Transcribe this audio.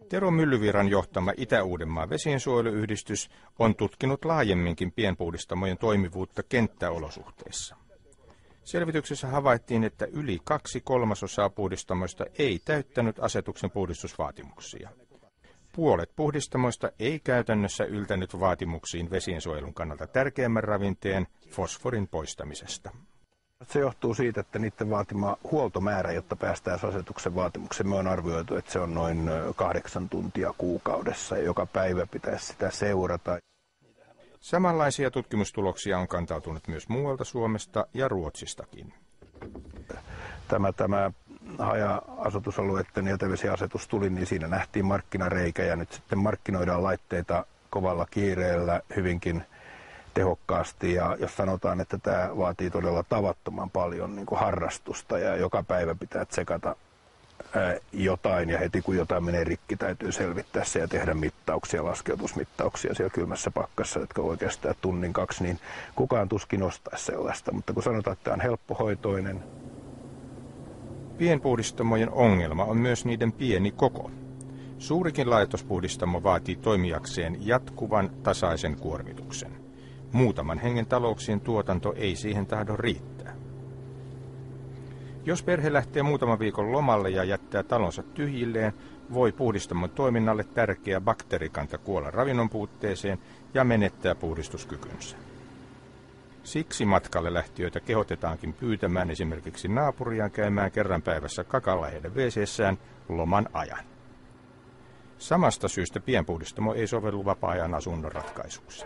Tero Myllyvirran johtama Itä-Uudenmaan vesiensuojeluyhdistys on tutkinut laajemminkin pienpuhdistamojen toimivuutta kenttäolosuhteissa. Selvityksessä havaittiin, että yli 2/3 puhdistamoista ei täyttänyt asetuksen puhdistusvaatimuksia. Puolet puhdistamoista ei käytännössä yltänyt vaatimuksiin vesiensuojelun kannalta tärkeimmän ravinteen, fosforin poistamisesta. Se johtuu siitä, että niiden vaatima huoltomäärä, jotta päästään asetuksen vaatimukseen, me on arvioitu, että se on noin 8 tuntia kuukaudessa ja joka päivä pitäisi sitä seurata. Samanlaisia tutkimustuloksia on kantautunut myös muualta Suomesta ja Ruotsistakin. Tämä haja-asutusalueiden jätevesiasetus tuli, niin siinä nähtiin markkinareikä ja nyt sitten markkinoidaan laitteita kovalla kiireellä hyvinkin tehokkaasti. Ja jos sanotaan, että tämä vaatii todella tavattoman paljon niin kuin harrastusta ja joka päivä pitää tsekata jotain ja heti kun jotain menee rikki, täytyy selvittää se ja tehdä mittauksia, laskeutusmittauksia siellä kylmässä pakkassa, jotka voi kestää 1-2, niin kukaan tuskin ostaisi sellaista. Mutta kun sanotaan, että tämä on helppohoitoinen. Pienpuhdistamojen ongelma on myös niiden pieni koko. Suurikin laitospuhdistamo vaatii toimijakseen jatkuvan tasaisen kuormituksen. Muutaman hengen talouksien tuotanto ei siihen tahdo riittää. Jos perhe lähtee muutaman viikon lomalle ja jättää talonsa tyhjilleen, voi puhdistamon toiminnalle tärkeä bakteerikanta kuolla ravinnon puutteeseen ja menettää puhdistuskykynsä. Siksi matkalle lähtiöitä kehotetaankin pyytämään esimerkiksi naapuriaan käymään kerran päivässä kakalla heidän WC:ssään loman ajan. Samasta syystä pienpuhdistamo ei sovellu vapaa-ajan asunnon ratkaisuksi.